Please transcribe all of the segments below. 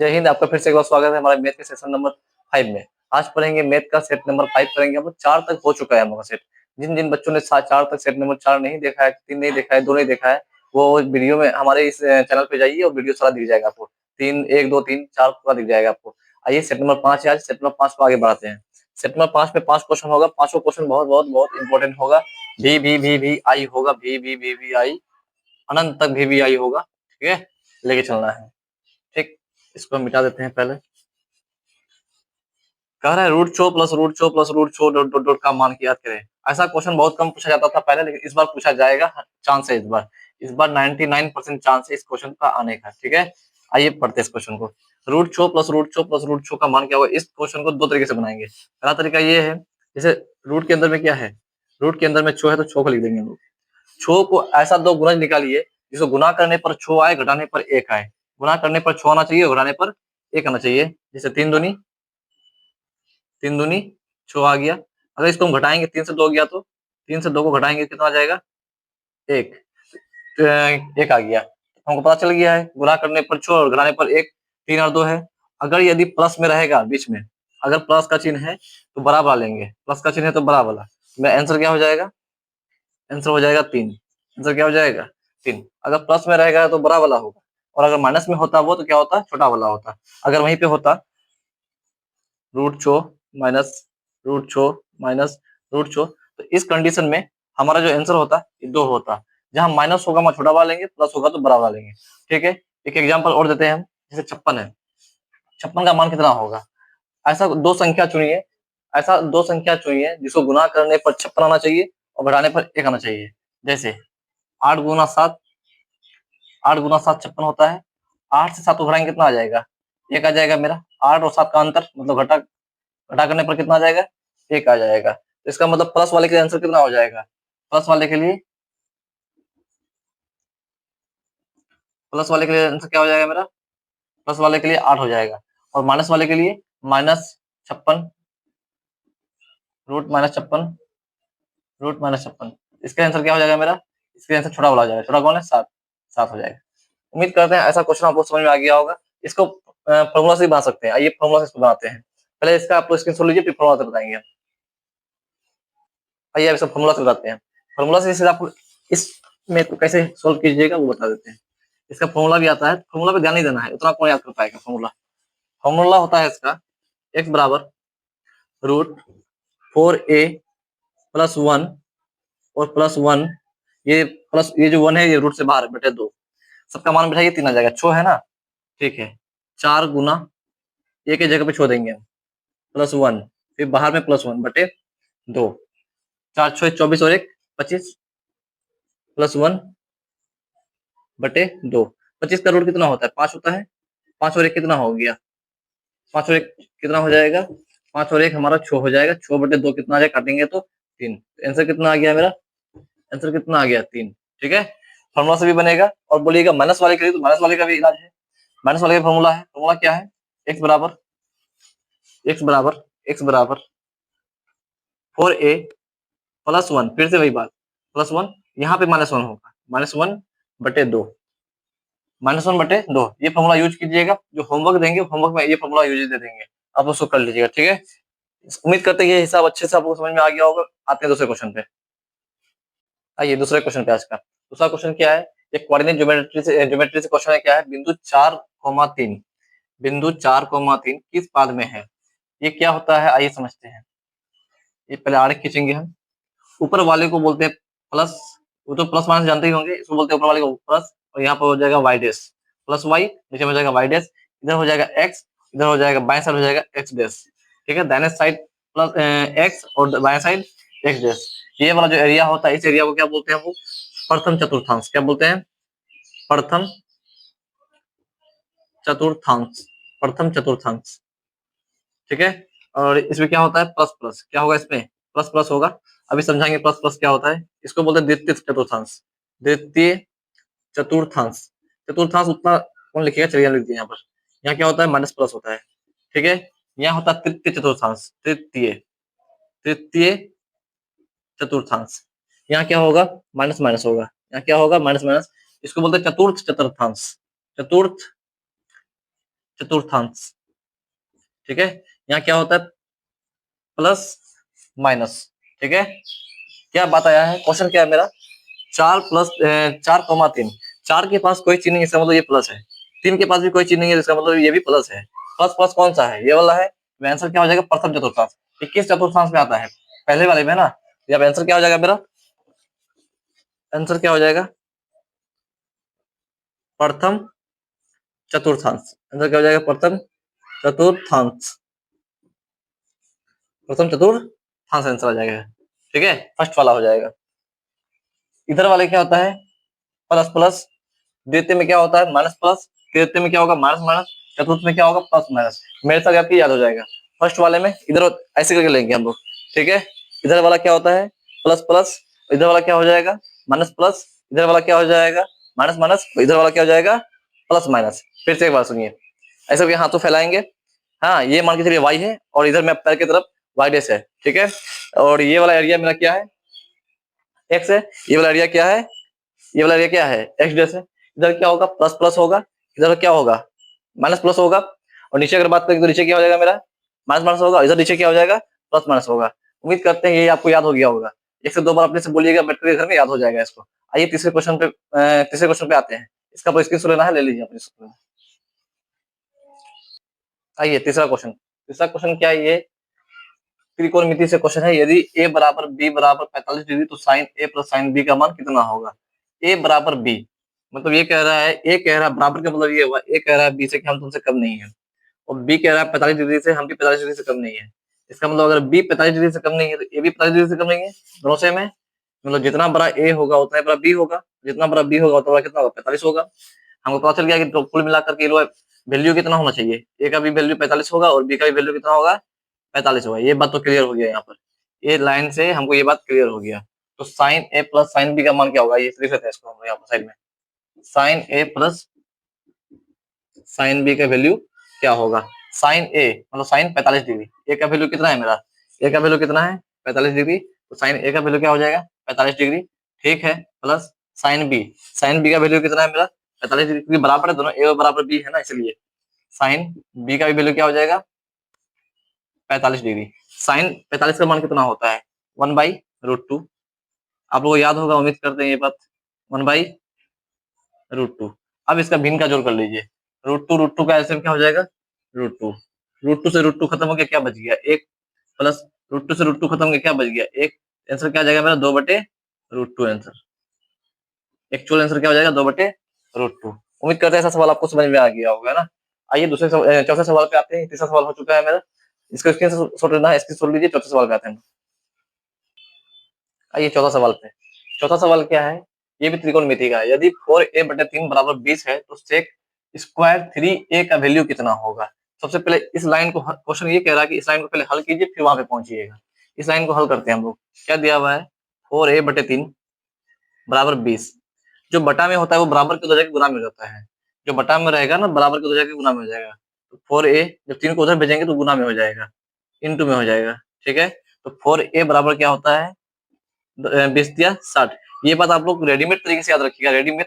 जय हिंद। आपका फिर से एक बार स्वागत है हमारे मैथ के सेशन नंबर 5 में। आज पढ़ेंगे मैथ का सेट नंबर 5 करेंगे। हम 4 तक हो चुका है हम लोग का सेट। जिन जिन बच्चों ने 4 तक सेट नंबर 4 नहीं देखा है, 3 नहीं देखा है, 2 नहीं देखा है, वो वीडियो में हमारे इस चैनल पे जाइए और वीडियो सारा दिख जाएगा आपको। 3 1 2 3 4 पूरा दिख जाएगा आपको। आइए सेट नंबर 5 है, आज सेट नंबर 5 को आगे बढ़ाते हैं। सेट नंबर 5 में 5 क्वेश्चन होगा। पांचों क्वेश्चन बहुत बहुत बहुत इंपॉर्टेंट होगा। भी आई होगा। भी आई अनंत तक भी आई होगा। ठीक है, लेके चलना है। ठीक, इसको हम मिटा देते हैं पहले। कह रहा है रूट छो प्लस रूट छो प्लस रूट छो डॉट डॉट डॉट का मान की याद करें। ऐसा क्वेश्चन बहुत कम पूछा जाता था पहले, लेकिन इस बार पूछा जाएगा। चांस है इस बार 99% चांस है इस क्वेश्चन का आने का। ठीक है, आइए पढ़ते हैं इस क्वेश्चन को। रूट छो प्लस रूट छो प्लस रूट छो का मान क्या होगा। इस क्वेश्चन को दो तरीके से बनाएंगे। पहला तरीका ये है, जैसे रूट के अंदर में क्या है, रूट के अंदर में छो है तो छो को लिख देंगे हम लोग। छो को ऐसा दो गुणज निकालिए जिसको गुना करने पर छो आए, घटाने पर एक आए। गुना करने पर छो आना चाहिए, घटाने पर एक आना चाहिए। जैसे तीन दूनी छो आ गया। अगर इसको हम घटाएंगे, 3 से 2 गया तो 3 से 2 को घटाएंगे कितना आ जाएगा, एक। तो एक आ गया, हमको पता चल गया है गुणा करने पर छो और घटाने पर एक। 3 और 2 है। अगर यदि प्लस में रहेगा बीच में, अगर प्लस का चिन्ह है तो बड़ा वाला लेंगे, प्लस का चिन्ह है तो बड़ा वाला। मेरा आंसर क्या हो जाएगा, आंसर हो जाएगा 3। आंसर क्या हो जाएगा, 3। अगर प्लस में रहेगा तो बड़ा वाला होगा, और अगर माइनस में होता वो तो क्या होता, छोटा वाला होता। अगर वहीं पे होता रूट छो माइनस रूट छो माइनस रूट छो, तो इस कंडीशन में हमारा जो आंसर होता ये 2 होता। जहां माइनस होगा वहां छोटा वाला लेंगे, प्लस होगा तो बड़ा वाला लेंगे। ठीक है, एक एग्जांपल और देते हैं हम। जैसे 56 है, 56 का मान कितना होगा। ऐसा दो संख्या चुनिए जिसको गुना करने पर 56 आना चाहिए और घटाने पर 1 आना चाहिए। जैसे 8 गुना 7, 8 गुना 7 56 होता है। 8 से 7 को घटाएंगे कितना आ जाएगा, 1 आ जाएगा मेरा। 8 और 7 का अंतर मतलब घटा घटा करने पर कितना आ जाएगा, 1 आ जाएगा। तो इसका मतलब प्लस वाले के लिए आंसर कितना हो जाएगा, प्लस वाले के लिए आंसर क्या हो जाएगा मेरा, प्लस वाले के लिए 8 हो जाएगा। और माइनस वाले के लिए -56, रूट -56 इसका आंसर क्या हो जाएगा मेरा, इसका आंसर छोटा वाला हो जाएगा। छोटा कौन है, 7। 7 हो जाएगा। उम्मीद करते हैं ऐसा क्वेश्चन आपको समझ में आ गया होगा। इसको फॉर्मूला से भी बना सकते हैं। आइए फॉर्मूला से इसको बनाते हैं। पहले इसका आप लोग स्क्रीनशॉट लीजिए, फिर फॉर्मूला से बताएंगे। आइए अब इसका फॉर्मूला से बताते हैं। फॉर्मूला से जैसे आप इस मैथ को कैसे सोल्व कीजिएगा वो बता देते हैं। इसका फॉर्मूला भी आता है, फॉर्मूला पे ध्यान नहीं देना है, उतना कौन याद कर पाएगा। फॉर्मूला फॉर्मूला होता है इसका, x बराबर √4a प्लस 1 और प्लस 1, ये जो 1 है ये रूट से बाहर बटे 2। सबका मान बिठाइए, 3 आ जाएगा। छो है ना, ठीक है। 4 गुना ए के जगह पे छो देंगे हम, +1, फिर बाहर में +1 बटे 2। 4 छो 24 और 1 25 +1 बटे 2। 25 का रूट कितना होता है, 5 होता है। 5 और 1 कितना हो गया, 5 और 1 कितना हो जाएगा, 5 और 1 हमारा 6 हो जाएगा। 6 बटे 2 कितना आ जाएगा, काटेंगे तो 3। आंसर कितना आ गया मेरा, आंसर कितना आ गया, 3। ठीक है, फॉर्मूला से भी बनेगा। और बोलिएगा माइनस वाले के लिए, तो माइनस वाले का भी इलाज है। माइनस वाले का फॉर्मूला है, फॉर्मूला क्या है, x बराबर x बराबर 4a प्लस 1, फिर से वही बात, +1, यहाँ पे -1 होगा, -1 बटे 2, -1 बटे 2। ये फॉर्मूला यूज कीजिएगा। जो होमवर्क देंगे होमवर्क में ये फॉर्मूला यूज दे देंगे, आप उसको कर लीजिएगा। ठीक है, उम्मीद करते हैं ये हिसाब अच्छे से आपको समझ में आ गया होगा। आते हैं दूसरे क्वेश्चन पे। आइए दूसरे क्वेश्चन पे आज का। दूसरा क्वेश्चन क्या है, ये कोऑर्डिनेट ज्योमेट्री से क्वेश्चन है। क्या है, बिंदु 4,3 किस पाद में है। ये क्या होता है, आइए समझते हैं। ये पहले आरेख खींचेंगे हम। ऊपर वाले को बोलते हैं प्लस, वो तो प्लस माइनस जानते ही होंगे, इसको बोलते हैं ऊपर वाले को प्लस, और यहाँ पर हो जाएगा वाई डैश, प्लस वाई, नीचे में हो जाएगा वाई डैश, इधर हो जाएगा एक्स, इधर हो जाएगा बाएं साइड हो जाएगा एक्स डैश। ठीक है, दाहिने साइड प्लस एक्स और बाएं साइड एक्स डैश। ये वाला जो एरिया होता है, इस एरिया को क्या बोलते हैं, वो प्रथम चतुर्थांश। क्या बोलते हैं, प्रथम चतुर्थांश, प्रथम चतुर्थांश। ठीक है, और इसमें क्या होता है, प्लस प्लस, क्या होगा इसमें, प्लस प्लस होगा। अभी समझाएंगे प्लस प्लस क्या होता है। इसको बोलते हैं द्वितीय चतुर्थांश, द्वितीय चतुर्थांश। चतुर्थांश उतना कौन लिखेगा, चलिए लिख दिए यहाँ पर। यहाँ क्या होता है, माइनस प्लस होता है। ठीक है, यहाँ होता है तृतीय चतुर्थांश, तृतीय तृतीय चतुर्थांश। यहाँ क्या होगा, माइनस माइनस होगा, यहाँ क्या होगा, माइनस माइनस। इसको बोलते हैं चतुर्थ चतुर्थांश, चतुर्थ चतुर्थांश। ठीक है, यहाँ क्या होता है, प्लस माइनस। ठीक है, क्या बात आया है, क्वेश्चन क्या है मेरा, 4+4, 4 के पास कोई चिन्ह नहीं है, इसका मतलब ये प्लस है। 3 के पास भी कोई चिन्ह नहीं है, इसका मतलब ये भी प्लस है। प्लस प्लस कौन सा है, ये वाला है। आंसर क्या हो जाएगा, प्रथम चतुर्थांश। ये किस चतुर्थांश में आता है, पहले वाले में ना। अब आंसर क्या हो जाएगा मेरा, आंसर क्या हो जाएगा, प्रथम चतुर्थांश। आंसर क्या हो जाएगा, प्रथम चतुर्थांश। प्रथम चतुर्थांश आंसर आ जाएगा। ठीक है, फर्स्ट वाला हो जाएगा। इधर वाले क्या होता है, प्लस प्लस, द्वितीय में क्या होता है, माइनस प्लस, तृतीय में क्या होगा, माइनस माइनस, चतुर्थ में क्या होगा, प्लस माइनस। मेरे साथ आपकी याद हो जाएगा। फर्स्ट वाले में इधर ऐसे करके लेंगे हम लोग। ठीक है, इधर वाला क्या होता है, प्लस प्लस, इधर वाला क्या हो जाएगा, माइनस प्लस, इधर वाला क्या हो जाएगा, माइनस माइनस, इधर वाला क्या हो जाएगा, प्लस माइनस। फिर से एक बार सुनिए, ऐसे करके हाथों फैलाएंगे। हाँ, ये मान के चलिए वाई है, और इधर मैं पैर की तरफ वाई डेस है। ठीक है, और ये वाला एरिया मेरा क्या है, एक्स है। ये वाला एरिया क्या है, ये वाला एरिया क्या है, एक्स डेस है। इधर क्या होगा, प्लस प्लस होगा, इधर क्या होगा, माइनस प्लस होगा। और नीचे अगर बात करें तो नीचे क्या हो जाएगा मेरा, माइनस माइनस होगा, इधर नीचे क्या हो जाएगा, प्लस माइनस होगा। उम्मीद करते हैं ये आपको याद हो गया होगा। एक से दो बार अपने से बोलिएगा, बैठ कर घर में याद हो जाएगा इसको। आइए तीसरे क्वेश्चन पे आते हैं। इसका आपको स्क्रीनशॉट लेना है, ले लीजिए अपने स्क्रीन में। आइए तीसरा क्वेश्चन क्या है, ये त्रिकोणमिति से क्वेश्चन है। यदि a बराबर b बराबर 45 डिग्री तो sine a plus sine b का मान कितना होगा। a बराबर b, मतलब ये कह रहा है, a कह रहा है बराबर का मतलब ये हुआ, a कह रहा है b से कि हम तुमसे कम नहीं है, और b कह रहा है 45 डिग्री से, हम भी 45 डिग्री से कम नहीं है। इसका मतलब अगर b 45 डिग्री से कम नहीं है तो a भी 45 डिग्री से कम नहीं है, दोनों सेम है। मतलब जितना बड़ा a होगा उतना ही बड़ा b होगा, जितना बड़ा b होगा उतना बड़ा कितना होगा, 45 होगा। हमको पता चल गया कि कुल मिलाकर के वैल्यू कितना होना चाहिए, a का भी वैल्यू 45 होगा और b का भी वैल्यू कितना होगा, 45 होगा। ये बात तो क्लियर हो गया, यहाँ पर ये लाइन से हमको ये बात क्लियर हो गया। तो साइन ए प्लस साइन बी का मान क्या होगा, ये लिख लेते हैं इसको हम यहाँ पर साइड में। साइन ए प्लस साइन बी का वैल्यू क्या होगा, साइन ए मतलब साइन 45 डिग्री, ए का वैल्यू कितना है मेरा, ए का वैल्यू कितना है 45 डिग्री, तो साइन ए का वैल्यू क्या हो जाएगा 45 डिग्री। ठीक है, प्लस साइन बी का वैल्यू कितना है मेरा 45 डिग्री, क्योंकि बराबर है दोनों, ए बराबर बी है ना, इसलिए साइन बी का भी वैल्यू क्या हो जाएगा 45 डिग्री। साइन 45 का मान कितना होता है 1/√2। आप लोगों को याद होगा, उम्मीद करते हैं ये बात, 1/√2। अब इसका भिन्न का जोड़ कर लीजिए, √2 का एलसीएम क्या हो जाएगा, √2। √2 से √2 खत्म हो गया, क्या बच गया 1, प्लस √2 से √2 खत्म हो गया, क्या बच गया 1। आंसर क्या आ जाएगा मेरा 2/√2 आंसर। एक्चुअल आंसर क्या हो जाएगा 2/√2। उम्मीद करते हैं ऐसा सवाल आपको समझ में आ गया होगा ना। आइए चौथे सवाल पे आते हैं। तीसरा सवाल हो चुका है मेरा, इसका स्क्रीनशॉट लेना है, स्क्रीनशॉट लीजिए। चौथे सवाल पे आते हैं। आइए चौथा सवाल पे। चौथा सवाल क्या है, ये भी त्रिकोणमिति का है। यदि 4a/3 बराबर 20 है तो सेक स्क्वायर 3a का वैल्यू कितना होगा। सबसे पहले इस लाइन को, क्वेश्चन ये कह रहा है कि इस लाइन को पहले हल कीजिए फिर वहां पे पहुंचिएगा। इस लाइन को हल करते हैं हम लोग। क्या दिया हुआ है, 4a/3 बराबर 20। जो बटा में होता है वो बराबर के उधर जाके गुना में हो जाता है। जो बटा में रहेगा ना, बराबर के उधर जाके गुना में हो जाएगा। तो 4a जब 3 को उधर भेजेंगे तो गुना में हो जाएगा, इंटू में हो जाएगा। ठीक है, तो 4a बराबर क्या होता है 20 दिया 60। ये बात आप लोग रेडीमेड तरीके से याद रखिएगा, रेडीमेड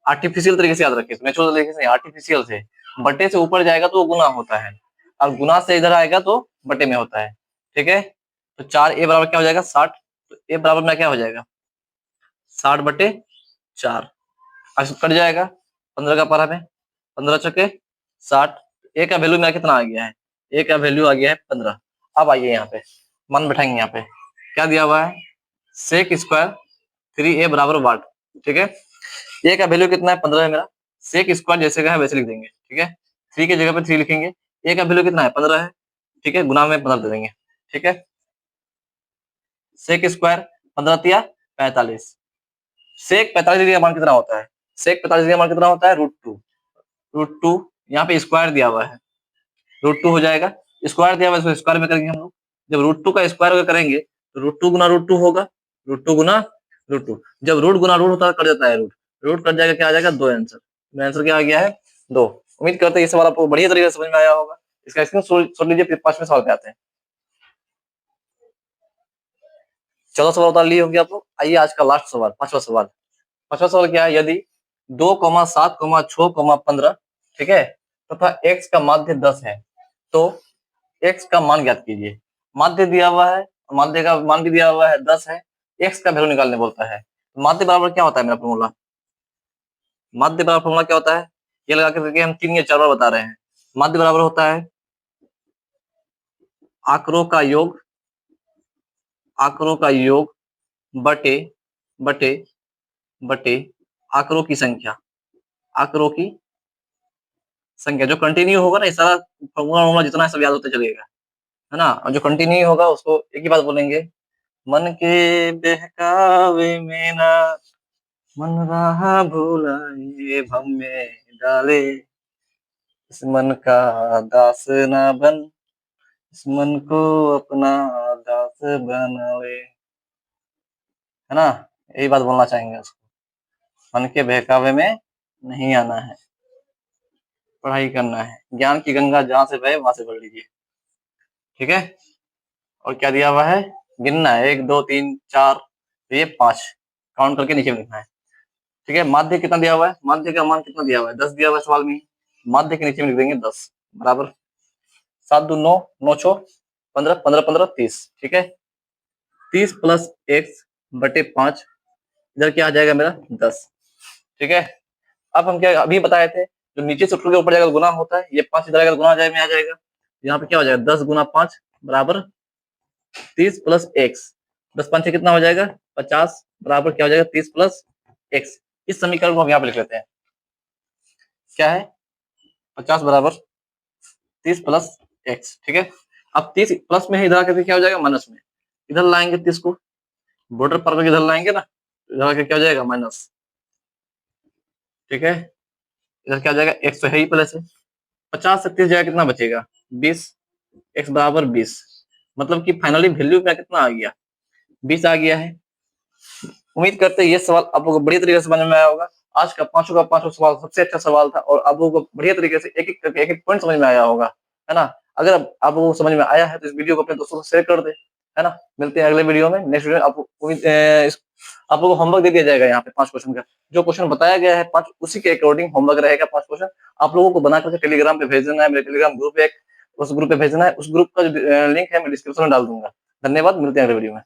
आर्टिफिशियल तरीके से याद रखिए, नेचुरल तरीके से, आर्टिफिशियल से। बटे से ऊपर जाएगा तो वो गुना होता है, और गुना से इधर आएगा तो बटे में होता है। ठीक है, तो 4a बराबर क्या हो जाएगा 60। तो a बराबर में क्या हो जाएगा 60/4। अब कट जाएगा 15 का पारा में, 15 छके 60। a का वैल्यू मेरा कितना आ गया है, a का वैल्यू आ गया है 15। अब आइए यहाँ पे मन बैठाएंगे, यहाँ पे क्या दिया हुआ है, सेक स्क्वायर 3a बराबर वाट। ठीक है, a का वैल्यू कितना है 15 है मेरा, सेक स्क्वायर जैसे का है वैसे लिख देंगे। ठीक है, 3 की जगह पे 3 लिखेंगे, a का वैल्यू कितना है 15 है। ठीक है, गुना में 15 दे देंगे। ठीक है, सेक स्क्वायर 15 तिया 45। सेक 45 डिग्री का मान कितना होता है, सेक 45 डिग्री का मान कितना होता है √2। यहाँ पे स्क्वायर दिया हुआ है, √2 हो जाएगा। स्क्वायर दिया हुआ है, स्क्वायर में करेंगे हम लोग। जब √2 का स्क्वायर अगर करेंगे तो √2 गुना √2 होगा, √2 गुना √2। जब रूट गुना रूट होता है कट जाता है, रूट रूट कट जाएगा, क्या आ जाएगा 2 आंसर। मेरा आंसर क्या आ गया है 2। उम्मीद करते हैं ये सवाल आपको बढ़िया तरीके से समझ में आया होगा। इसका स्क्रीनशॉट लीजिए, फिर 5वें सवाल पे आते हैं। 14 सवाल उतार लिए होंगे आप लोग। आइए आज का लास्ट सवाल, 5वां सवाल। 5वां सवाल क्या है, यदि 2, 7, 6, 15, ठीक है, तथा x का माध्य 10 है, तो x का मान ज्ञात कीजिए। माध्य दिया हुआ है, माध्य का मान भी दिया हुआ है 10 है, x का वैल्यू निकालने बोलता है। माध्य बराबर क्या होता है मेरा फॉर्मूला? माध्य बराबर फॉर्मूला क्या होता है? ये लगा के हम 3 या 4 बार बता रहे हैं। माध्य बराबर होता है आंकड़ों का योग, आंकड़ों का योग बटे बटे बटे आंकड़ों की संख्या, आंकड़ों की संख्या। जो कंटिन्यू होगा ना, ये सारा फॉर्मूला जितना है सब याद होता चलेगा, है ना। और जो कंटिन्यू होगा उसको एक ही बात बोलेंगे, मन के बहकावे में ना मन राह भुलाए, भम में डाले इस मन का दास ना बन, इस मन को अपना दास बनावे, है ना। यही बात बोलना चाहेंगे उसको, मन के बहकावे में नहीं आना है, पढ़ाई करना है, ज्ञान की गंगा जहां से बहे वहां से भर लीजिए, ठीक है। और क्या दिया हुआ है? गिनना है 1 2 3 4, ये 5 काउंट करके नीचे में लिखना है, ठीक है। माध्य कितना दिया हुआ है? माध्य का मान कितना दिया हुआ है? 10 दिया हुआ है सवाल में। माध्य के नीचे में लिख देंगे 10 बराबर 7 2 9 9 6 15 15 15 30, ठीक है। 30 प्लस x बटे 5, इधर क्या आ जाएगा मेरा 10, ठीक है। अब हम क्या अभी बताए थे, जो नीचे से उठ के ऊपर जाएगा गुना होता है, ये 5 इधर आएगा गुना में आ जाएगा। यहाँ पे क्या हो जाएगा 10 गुना 5 बराबर 30 प्लस x, 10 5 कितना हो जाएगा 50 बराबर क्या हो जाएगा 30 प्लस x। इस समीकरण को हम यहाँ पे लिख लेते हैं, क्या है 50 बराबर 30 प्लस x, ठीक है। अब 30 प्लस में है, इधर आकर क्या हो जाएगा माइनस में, इधर लाएंगे 30 को बॉर्डर पर करके इधर लाएंगे ना, इधर आके क्या हो जाएगा माइनस, ठीक है। इधर क्या हो जाएगा x तो है ही पहले से, 50 से 30 जाएगा कितना बचेगा 20, x बराबर 20, मतलब कि फाइनली वैल्यू में कितना आ गया 20 आ गया है। उम्मीद करते हैं ये सवाल आपको बढ़िया तरीके से समझ में आया होगा। आज का पांचों सवाल सबसे अच्छा सवाल था और आप लोगों को बढ़िया तरीके से एक एक करके एक एक पॉइंट समझ में आया होगा, है ना। अगर आप लोगों को समझ में आया है तो इस वीडियो को अपने दोस्तों को शेयर कर दे, है ना। मिलते हैं अगले वीडियो में, नेक्स्ट वीडियो में। आप लोगों को होमवर्क दे दिया जाएगा यहाँ पे 5 क्वेश्चन का, जो क्वेश्चन बताया गया है 5 उसी के अकॉर्डिंग होमवर्क रहेगा 5 क्वेश्चन आप लोगों को बना करके टेलीग्राम पे भेज देना है। मेरे टेलीग्राम ग्रुप है, उस ग्रुप पे भेजना है। उस ग्रुप का जो लिंक है मैं डिस्क्रिप्शन में डाल दूंगा। धन्यवाद, मिलते हैं अगले वीडियो में।